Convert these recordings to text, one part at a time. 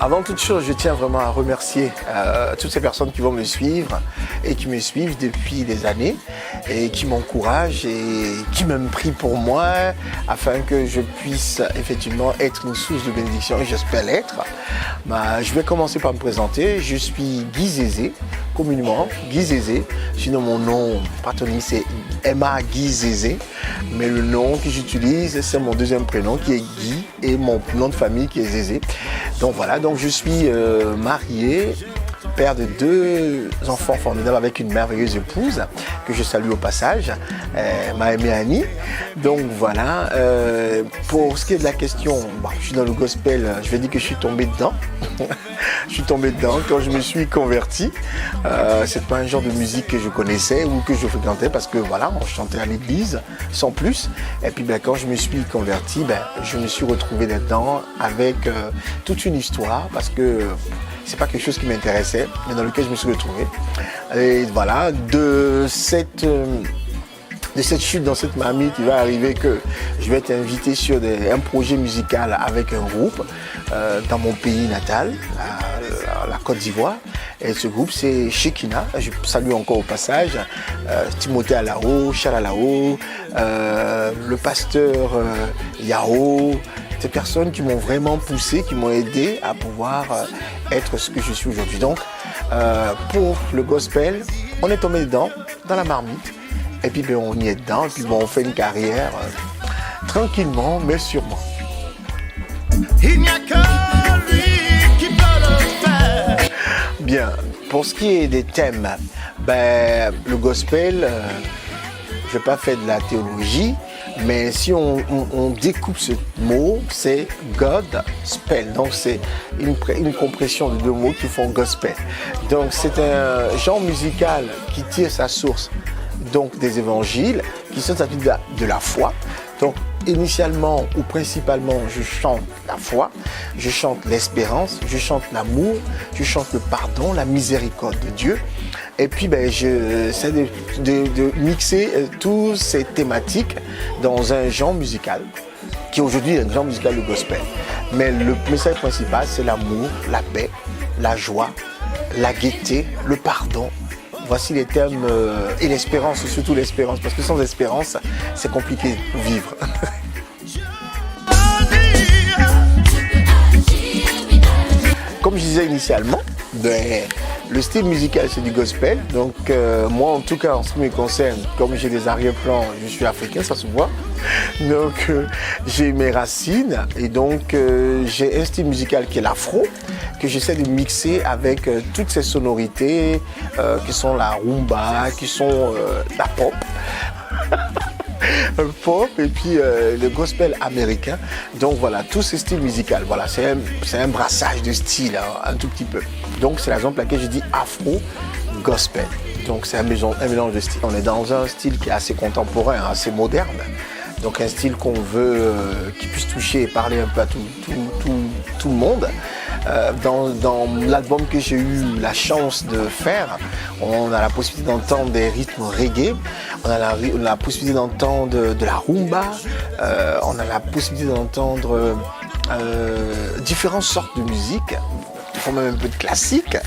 Avant toute chose, je tiens vraiment à remercier toutes ces personnes qui vont me suivre et qui me suivent depuis des années et qui m'encouragent et qui me prient pour moi afin que je puisse effectivement être une source de bénédiction et j'espère l'être. Je vais commencer par me présenter. Je suis Guy Zézé, communément Guy Zézé. Sinon mon nom patronyme c'est Emma Guy Zézé, mais le nom que j'utilise c'est mon deuxième prénom qui est Guy et mon nom de famille qui est Zézé. Donc voilà, donc je suis marié, père de 2 enfants formidables avec une merveilleuse épouse que je salue au passage, Maëmé Annie. Donc voilà, pour ce qui est de la question, je suis dans le gospel, je vais dire que je suis tombé dedans. Je suis tombé dedans quand je me suis converti. C'est pas un genre de musique que je connaissais ou que je fréquentais parce que voilà, on chantait à l'église sans plus. Et puis quand je me suis converti, je me suis retrouvé là-dedans avec toute une histoire parce que c'est pas quelque chose qui m'intéressait, mais dans lequel je me suis retrouvé. Et voilà, de cette chute dans cette marmite, il va arriver que je vais être invité sur un projet musical avec un groupe dans mon pays natal, la Côte d'Ivoire. Et ce groupe, c'est Shekinah. Je salue encore au passage Timothée Alao, Charles Alao, le pasteur Yao. Ces personnes qui m'ont vraiment poussé, qui m'ont aidé à pouvoir être ce que je suis aujourd'hui. Donc, pour le gospel, on est tombé dedans, dans la marmite. Et puis on y est dedans, et puis on fait une carrière tranquillement, mais sûrement. Il n'y a que lui qui peut le faire. Bien, pour ce qui est des thèmes, le gospel, je n'ai pas fait de la théologie, mais si on découpe ce mot, c'est God spell. Donc c'est une compression de 2 mots qui font gospel. Donc c'est un genre musical qui tire sa source donc des évangiles, qui sont de la foi. Donc initialement ou principalement, je chante la foi, je chante l'espérance, je chante l'amour, je chante le pardon, la miséricorde de Dieu. Et puis j'essaie de mixer toutes ces thématiques dans un genre musical, qui aujourd'hui est un genre musical, le gospel. Mais le message principal, c'est l'amour, la paix, la joie, la gaieté, le pardon. Voici les thèmes et l'espérance, surtout l'espérance, parce que sans espérance, c'est compliqué de vivre. Comme je disais initialement, le style musical c'est du gospel. Donc moi en tout cas en ce qui me concerne, comme j'ai des arrière-plans, je suis africain, ça se voit. Donc j'ai mes racines et donc j'ai un style musical qui est l'afro, que j'essaie de mixer avec toutes ces sonorités qui sont la rumba, qui sont la pop. Pop et puis le gospel américain. Donc voilà, tous ces styles musicaux. Voilà, c'est un brassage de styles, un tout petit peu. Donc c'est la raison pour laquelle je dis afro-gospel. Donc c'est un mélange de styles. On est dans un style qui est assez contemporain, assez moderne. Donc un style qu'on veut qui puisse toucher et parler un peu à tout le monde. Dans l'album que j'ai eu la chance de faire, on a la possibilité d'entendre des rythmes reggae, on a la possibilité d'entendre de la rumba, on a la possibilité d'entendre différentes sortes de musique, même un peu de classique.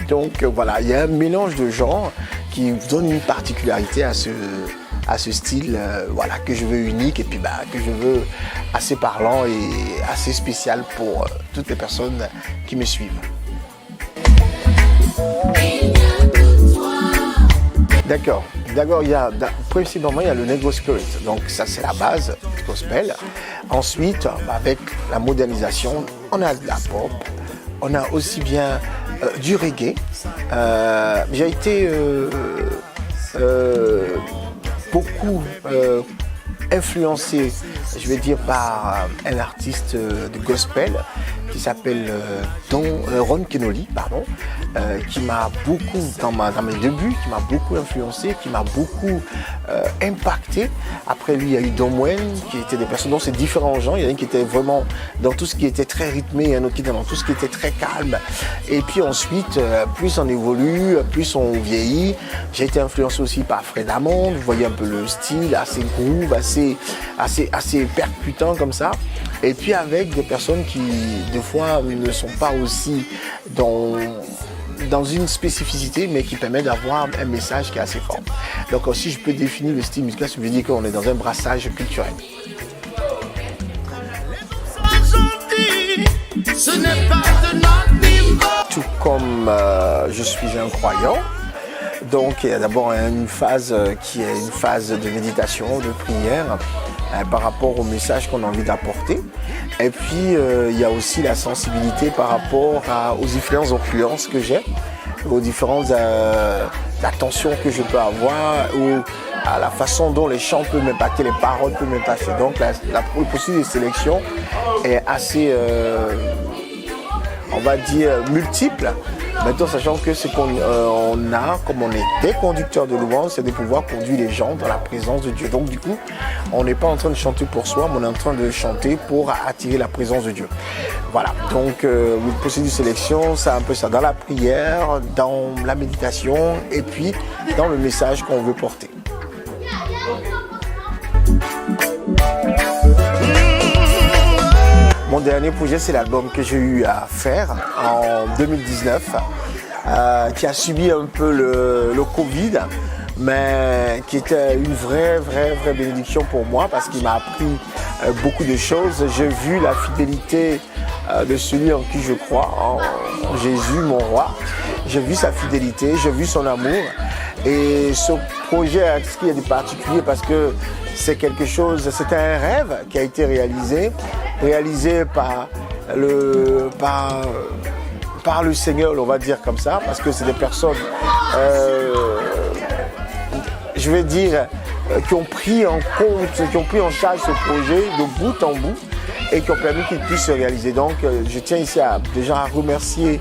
Donc voilà, il y a un mélange de genres qui donne une particularité à ce style voilà, que je veux unique et puis que je veux assez parlant et assez spécial pour toutes les personnes qui me suivent. D'accord, principalement il y a le Negro Spirit, donc ça c'est la base du gospel. Ensuite, avec la modernisation, on a de la pop, on a aussi bien du reggae. J'ai été beaucoup influencé, je vais dire, par un artiste de gospel qui s'appelle Ron Kenoly, qui m'a beaucoup, dans mes débuts, qui m'a beaucoup influencé, qui m'a beaucoup impacté. Après lui, il y a eu Don Wayne, qui était des personnes, dont c'est différents genres. Il y en a qui était vraiment dans tout ce qui était très rythmé, il y en a qui étaient dans tout ce qui était très calme. Et puis ensuite, plus on évolue, plus on vieillit. J'ai été influencé aussi par Fred Hammond. Vous voyez un peu le style assez groove, assez percutant comme ça. Et puis avec des personnes qui, des fois, ne sont pas aussi dans une spécificité, mais qui permet d'avoir un message qui est assez fort. Donc si je peux définir le style musical, ça veut dire qu'on est dans un brassage culturel. Tout comme je suis un croyant, donc il y a d'abord une phase qui est une phase de méditation, de prière, par rapport au message qu'on a envie d'apporter. Et puis il y a aussi la sensibilité par rapport aux différentes influences que j'ai, aux différentes attentions que je peux avoir, ou à la façon dont les chants peuvent m'impacter, les paroles peuvent m'impacter. Donc le processus de sélection est assez, on va dire, multiple. Maintenant, sachant que ce qu'on a, comme on est des conducteurs de louange, c'est de pouvoir conduire les gens dans la présence de Dieu. Donc du coup, on n'est pas en train de chanter pour soi, mais on est en train de chanter pour attirer la présence de Dieu. Voilà, donc le processus de sélection, c'est un peu ça, dans la prière, dans la méditation, et puis dans le message qu'on veut porter. Mon dernier projet, c'est l'album que j'ai eu à faire en 2019, qui a subi un peu le Covid, mais qui était une vraie bénédiction pour moi parce qu'il m'a appris beaucoup de choses. J'ai vu la fidélité de celui en qui je crois, en Jésus, mon roi. J'ai vu sa fidélité, j'ai vu son amour. Et ce projet, ce qu'il y a de particulier, parce que c'est quelque chose, c'est un rêve qui a été réalisé par le Seigneur, on va dire comme ça, parce que c'est des personnes, je vais dire, qui ont pris en compte, qui ont pris en charge ce projet de bout en bout et qui ont permis qu'il puisse se réaliser. Donc, je tiens ici déjà à remercier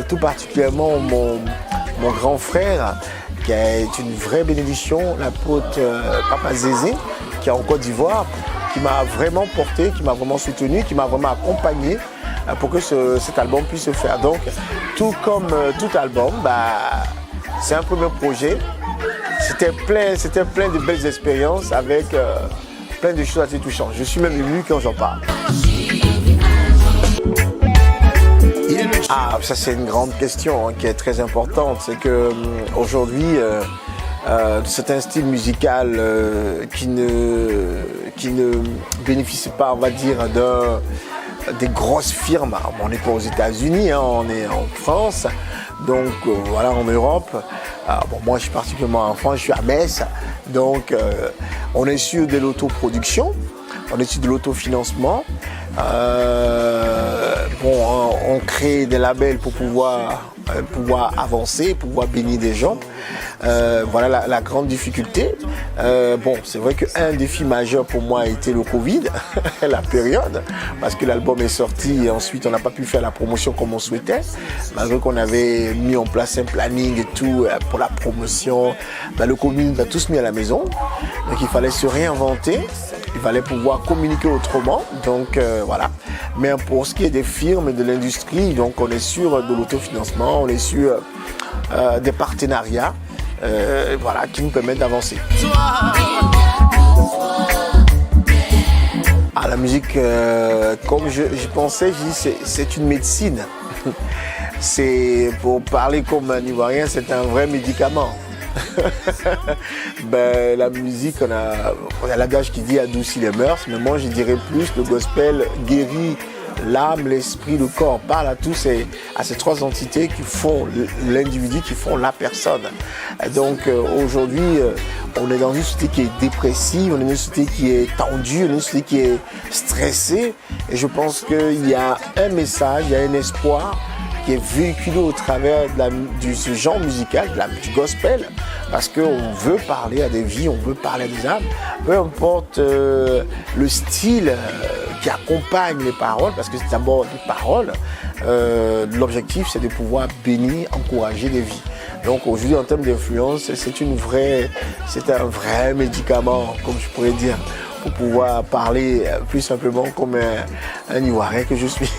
tout particulièrement mon grand frère, qui est une vraie bénédiction, l'apôtre Papa Zézé, qui est en Côte d'Ivoire, qui m'a vraiment porté, qui m'a vraiment soutenu, qui m'a vraiment accompagné pour que cet album puisse se faire. Donc, tout comme tout album, c'est un premier projet. C'était plein de belles expériences avec plein de choses assez touchantes. Je suis même ému quand j'en parle. Ah, ça c'est une grande question qui est très importante. C'est qu'aujourd'hui, c'est un style musical qui ne bénéficie pas, on va dire, des grosses firmes. On n'est pas aux États-Unis, on est en France, donc voilà, en Europe. Moi je suis particulièrement en France, je suis à Metz, donc on est sur de l'autoproduction, on est sur de l'autofinancement. On crée des labels pour pouvoir avancer, pouvoir bénir des gens. Voilà la grande difficulté. C'est vrai qu'un défi majeur pour moi a été le Covid, la période, parce que l'album est sorti et ensuite on n'a pas pu faire la promotion comme on souhaitait, malgré qu'on avait mis en place un planning et tout pour la promotion. Le Covid nous a tous mis à la maison, donc il fallait se réinventer. Il fallait pouvoir communiquer autrement, donc voilà. Mais pour ce qui est des firmes et de l'industrie, donc on est sur de l'autofinancement, on est sur des partenariats, qui nous permettent d'avancer. La musique, comme je pensais, je dis c'est une médecine. Pour parler comme un Ivoirien, c'est un vrai médicament. La musique, on a l'adage qui dit adoucit les mœurs, mais moi je dirais plus le gospel guérit l'âme, l'esprit, le corps, parle à ces trois entités qui font l'individu, qui font la personne. Donc aujourd'hui, on est dans une société qui est dépressive, on est dans une société qui est tendue, on est dans une société qui est stressée, et je pense qu'il y a un message, il y a un espoir qui est véhiculé au travers de ce genre musical, du gospel, parce qu'on veut parler à des vies, on veut parler à des âmes, peu importe le style qui accompagne les paroles, parce que c'est d'abord des paroles, l'objectif c'est de pouvoir bénir, encourager des vies. Donc aujourd'hui en termes d'influence, c'est un vrai médicament, comme je pourrais dire, pour pouvoir parler plus simplement comme un Ivoirien que je suis,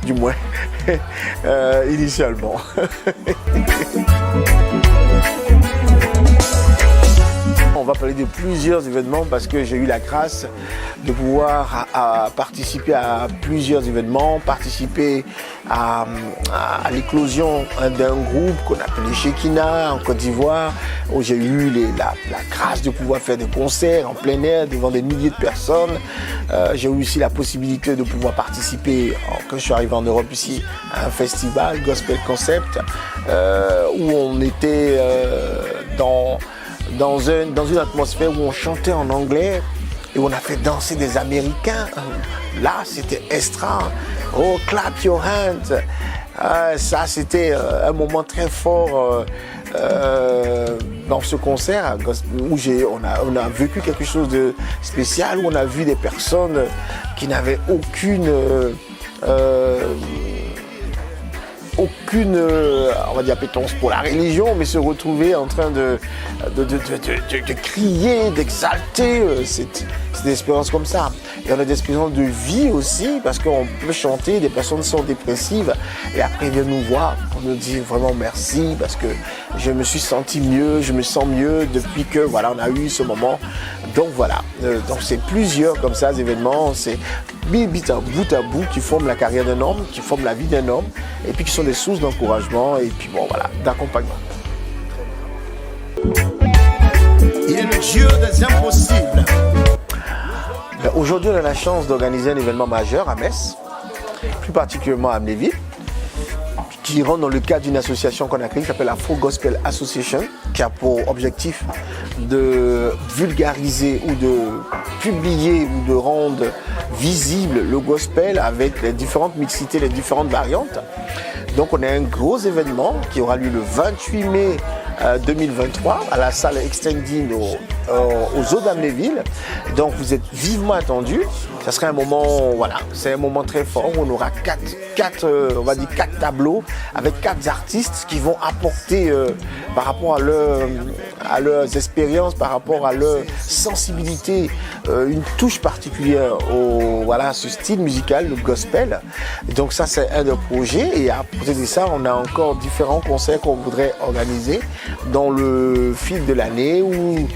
du moins initialement. va parler de plusieurs événements parce que j'ai eu la grâce de pouvoir participer à plusieurs événements, participer à l'éclosion d'un groupe qu'on appelait Shekina en Côte d'Ivoire, où j'ai eu la grâce de pouvoir faire des concerts en plein air devant des milliers de personnes. J'ai eu aussi la possibilité de pouvoir participer, quand je suis arrivé en Europe ici, à un festival, Gospel Concept, où on était dans une atmosphère où on chantait en anglais et où on a fait danser des Américains. Là, c'était extra. Oh, clap your hands. Ça, c'était un moment très fort dans ce concert où on a vécu quelque chose de spécial, où on a vu des personnes qui n'avaient aucune, on va dire, appétence pour la religion, mais se retrouver en train de crier, d'exalter. C'est des expériences comme ça. Et on a des expériences de vie aussi, parce qu'on peut chanter, des personnes sont dépressives, et après ils viennent nous voir pour nous dire vraiment merci, parce que je me suis senti mieux, je me sens mieux depuis que voilà, on a eu ce moment. Donc voilà, donc c'est plusieurs comme ça événements, c'est bout à bout qui forment la carrière d'un homme, qui forment la vie d'un homme, et puis qui sont des sources d'encouragement et puis bon voilà, d'accompagnement. Il est le Dieu des impossibles. Aujourd'hui, on a la chance d'organiser un événement majeur à Metz, plus particulièrement à Amnéville, qui rentre dans le cadre d'une association qu'on a créée qui s'appelle Afro Gospel Association, qui a pour objectif de vulgariser ou de publier ou de rendre visible le gospel avec les différentes mixités, les différentes variantes. Donc on a un gros événement qui aura lieu le 28 mai 2023 à la salle Extending aux eaux d'Amnéville. Donc vous êtes vivement attendus. Ça sera un moment, voilà, c'est un moment très fort où on aura quatre tableaux avec 4 artistes qui vont apporter par rapport à leurs expériences, par rapport à leur sensibilité, une touche particulière à ce style musical, le gospel. Donc ça c'est un des projets, et à côté de ça on a encore différents concerts qu'on voudrait organiser dans le fil de l'année ou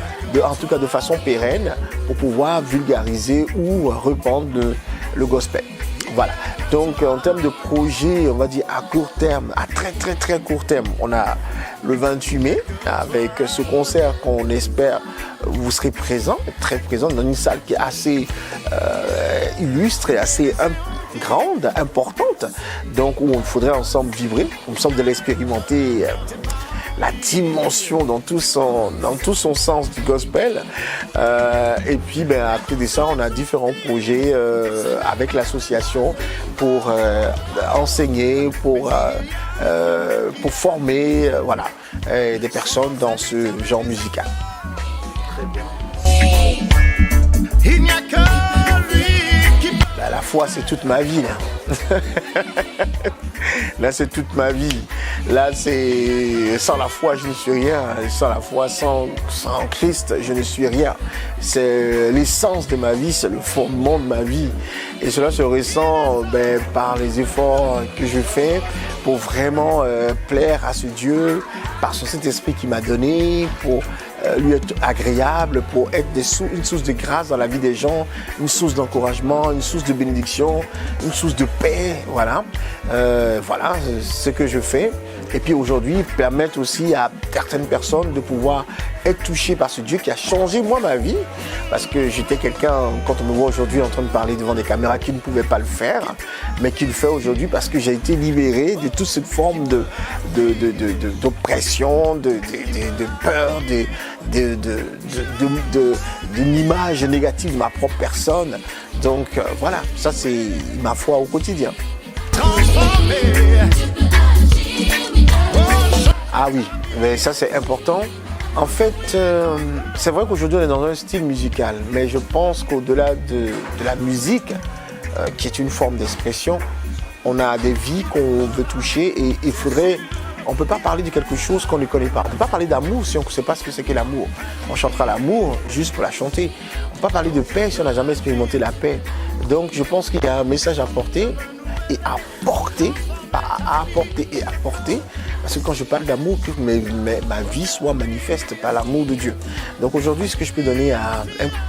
en tout cas de façon pérenne pour pouvoir vulgariser ou répandre le gospel. Voilà, donc en termes de projet, on va dire à court terme, à très court terme, on a le 28 mai avec ce concert qu'on espère vous serez très présent dans une salle qui est assez illustre et assez grande, importante, donc où il faudrait ensemble vibrer, ensemble de l'expérimenter. La dimension dans tout son sens du gospel. Et puis à côté de ça, on a différents projets avec l'association pour enseigner, pour former des personnes dans ce genre musical. Très bien. Il n'y a que lui qui... La foi, c'est toute ma vie. Là, c'est toute ma vie. Là, c'est sans la foi, je ne suis rien. Sans la foi, sans Christ, je ne suis rien. C'est l'essence de ma vie, c'est le fondement de ma vie. Et cela se ressent par les efforts que je fais pour vraiment plaire à ce Dieu, par son Saint-Esprit qui m'a donné, pour lui être agréable, pour être une source de grâce dans la vie des gens, une source d'encouragement, une source de bénédiction, une source de paix. Voilà, voilà ce que je fais. Et puis aujourd'hui, permettre aussi à certaines personnes de pouvoir être touchées par ce Dieu qui a changé moi ma vie. Parce que j'étais quelqu'un, quand on me voit aujourd'hui en train de parler devant des caméras, qui ne pouvait pas le faire, mais qui le fait aujourd'hui parce que j'ai été libéré de toute cette forme d'oppression, de peur, d'une image négative de ma propre personne. Donc voilà, ça c'est ma foi au quotidien. Ah oui, mais ça c'est important. En fait, c'est vrai qu'aujourd'hui on est dans un style musical, mais je pense qu'au-delà de la musique, qui est une forme d'expression, on a des vies qu'on veut toucher et il faudrait... On ne peut pas parler de quelque chose qu'on ne connaît pas. On ne peut pas parler d'amour si on ne sait pas ce que c'est que l'amour. On chantera l'amour juste pour la chanter. On ne peut pas parler de paix si on n'a jamais expérimenté la paix. Donc je pense qu'il y a un message à porter et à apporter Parce que quand je parle d'amour, que ma vie soit manifeste par l'amour de Dieu. Donc aujourd'hui, ce que je peux donner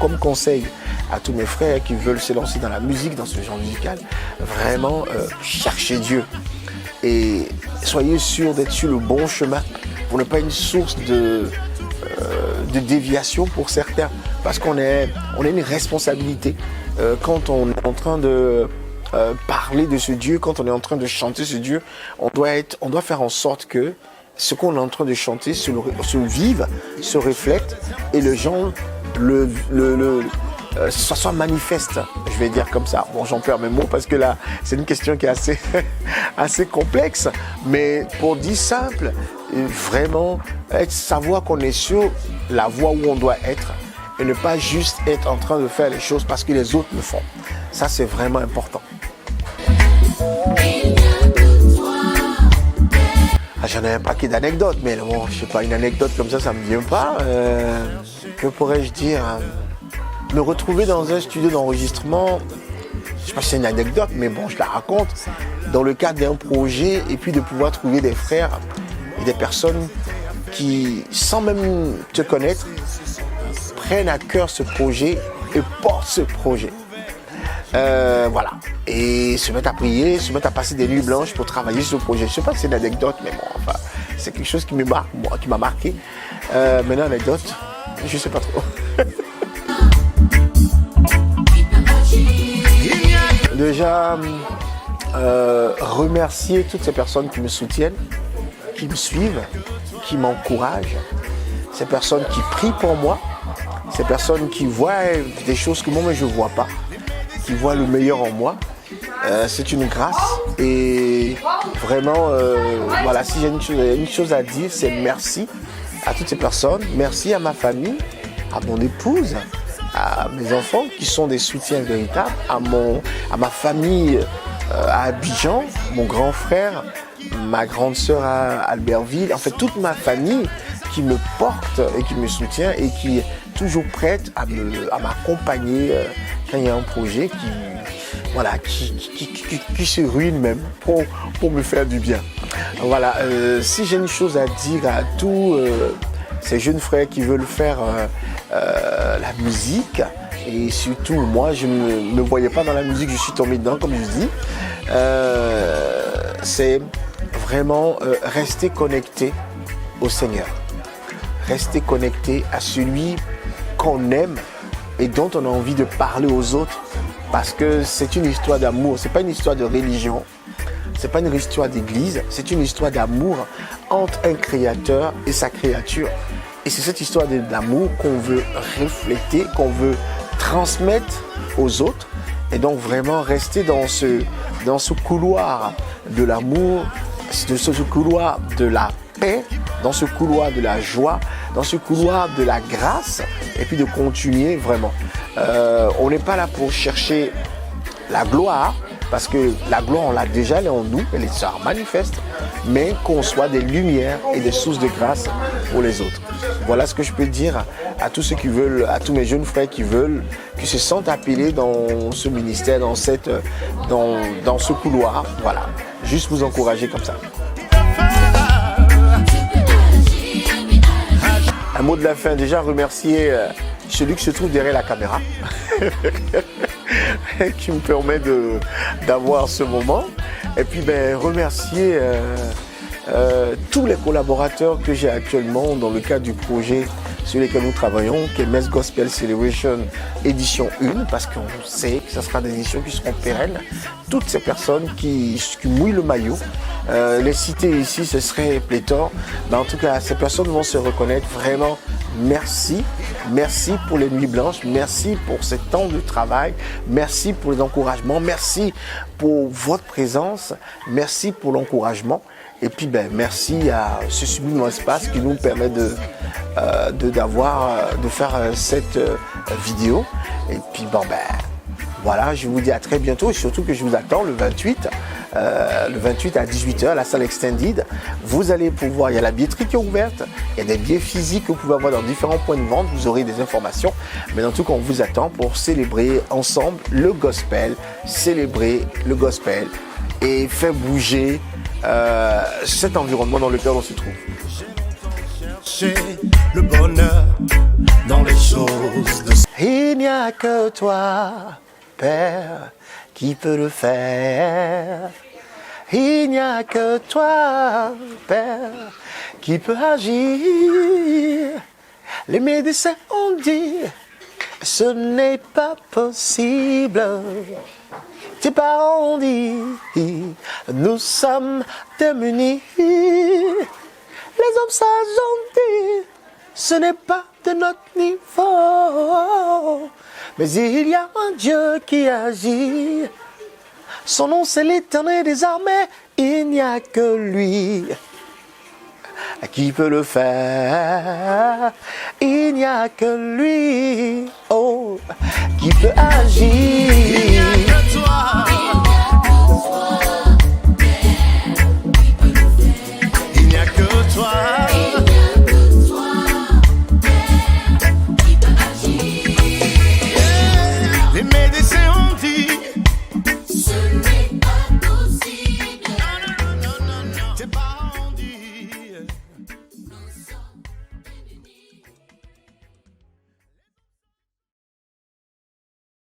comme conseil à tous mes frères qui veulent se lancer dans la musique, dans ce genre musical, vraiment cherchez Dieu. Et soyez sûrs d'être sur le bon chemin pour ne pas être une source de déviation pour certains. Parce qu'on a une responsabilité quand on est en train de parler de ce Dieu, quand on est en train de chanter ce Dieu, on doit faire en sorte que ce qu'on est en train de chanter se vive, se reflète et les gens ça soit manifeste, je vais dire comme ça. Bon, j'en perds mes mots parce que là, c'est une question qui est assez, assez complexe. Mais pour dire simple, vraiment, savoir qu'on est sur la voie où on doit être et ne pas juste être en train de faire les choses parce que les autres le font. Ça, c'est vraiment important. J'en ai un paquet d'anecdotes, mais bon, je sais pas, une anecdote comme ça me vient pas. Que pourrais-je dire? Me retrouver dans un studio d'enregistrement, je sais pas si c'est une anecdote, mais bon, je la raconte, dans le cadre d'un projet, et puis de pouvoir trouver des frères et des personnes qui, sans même te connaître, prennent à cœur ce projet et portent ce projet. Voilà. Et se mettre à prier, se mettre à passer des nuits blanches pour travailler sur ce projet. Je sais pas si c'est une anecdote, mais bon, enfin, c'est quelque chose qui me marque, moi, qui m'a marqué. Maintenant, anecdote, je sais pas trop. Déjà, remercier toutes ces personnes qui me soutiennent, qui me suivent, qui m'encouragent, ces personnes qui prient pour moi, ces personnes qui voient des choses que moi je ne vois pas, qui voient le meilleur en moi. C'est une grâce et vraiment, voilà, si j'ai une chose à dire, c'est merci à toutes ces personnes, merci à ma famille, à mon épouse, à mes enfants qui sont des soutiens véritables, à ma famille à Abidjan, mon grand frère, ma grande sœur à Albertville, en fait toute ma famille qui me porte et qui me soutient et qui est toujours prête à m'accompagner quand il y a un projet qui se ruine même pour me faire du bien. Voilà, si j'ai une chose à dire à tous ces jeunes frères qui veulent faire la musique, et surtout moi je ne me voyais pas dans la musique, je suis tombé dedans comme je dis, c'est vraiment rester connecté au Seigneur, rester connecté à celui qu'on aime et dont on a envie de parler aux autres, parce que c'est une histoire d'amour, c'est pas une histoire de religion, c'est pas une histoire d'église, c'est une histoire d'amour entre un créateur et sa créature. Et c'est cette histoire d'amour qu'on veut refléter, qu'on veut transmettre aux autres. Et donc vraiment rester dans ce couloir de l'amour, dans ce couloir de la paix, dans ce couloir de la joie, dans ce couloir de la grâce, et puis de continuer vraiment. On n'est pas là pour chercher la gloire, parce que la gloire, on l'a déjà, elle est en nous, elle se manifeste, mais qu'on soit des lumières et des sources de grâce pour les autres. Voilà ce que je peux dire à tous ceux qui veulent, à tous mes jeunes frères qui veulent, qui se sentent appelés dans ce ministère, dans ce couloir. Voilà, juste vous encourager comme ça. Un mot de la fin, déjà remercier celui qui se trouve derrière la caméra. Qui me permet d'avoir ce moment. Et puis remercier tous les collaborateurs que j'ai actuellement dans le cadre du projet sur lequel nous travaillons, qui est Metz Gospel Celebration édition 1, parce qu'on sait que ce sera des éditions qui seront pérennes. Toutes ces personnes qui mouillent le maillot, les citer ici, ce serait pléthore. Mais en tout cas, ces personnes vont se reconnaître vraiment. Merci, merci pour les nuits blanches, merci pour ce temps de travail, merci pour les encouragements, merci pour votre présence, merci pour l'encouragement. Et puis merci à ce sublime espace qui nous permet de faire cette vidéo. Et puis voilà, je vous dis à très bientôt et surtout que je vous attends le 28 à 18h, la salle extended. Vous allez pouvoir, il y a la billetterie qui est ouverte, il y a des billets physiques que vous pouvez avoir dans différents points de vente, vous aurez des informations. Mais en tout cas, on vous attend pour célébrer ensemble le gospel, célébrer le gospel et faire bouger cet environnement dans lequel on se trouve. Chercher le bonheur dans les choses de Il n'y a que toi, Père, qui peut le faire. Il n'y a que toi, Père, qui peut agir. Les médecins ont dit, ce n'est pas possible. Tes parents ont dit, nous sommes démunis. Les hommes sages ont dit, ce n'est pas de notre niveau. Mais il y a un Dieu qui agit. Son nom c'est l'Éternel des armées. Il n'y a que lui qui peut le faire. Il n'y a que lui, oh, qui peut agir.